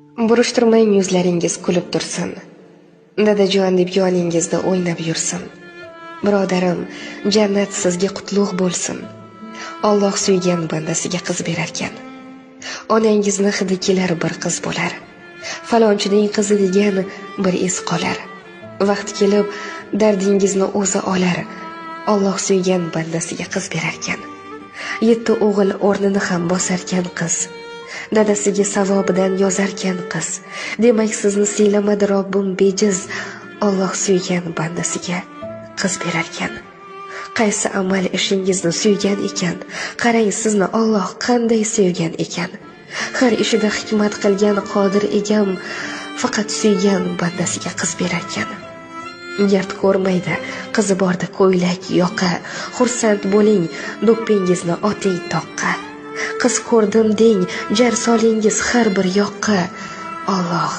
Burishtirmang yuzlaringiz kulib tursin. Dadajon deb yoningizda o'ynab yursin. Birodarim, jannat sizga qutlug' bo'lsin. Alloh suygan bandasiga qiz berarkan. Onangizni hidi kelar bir qiz bo'lar. Falonchining qizi degan bir iz qolar. Vaqt kelib dardingizni o'zi olar. Alloh suygan bandasiga qiz berarkan. 7 o'g'il o'rnini ham bosarkan qiz. Dadasiga savobidan yozarkan qiz. Demak sizni siylamadi Robbim bejiz. Alloh suygan bandasiga qiz berarkan. Qaysi amal ishingizni suygan ekan, qarang sizni Alloh qanday sevgan ekan. Har ishida hikmat qilgan qodir egam faqat suygan bandasiga qiz berarkan. Gard ko'rmaydi, qizi borda ko'ylak yoqa. Xursand bo'ling, do'ppingizni oting toqqa. Qiz ko'rdim deng, jar solingiz har bir yoqqa. Alloh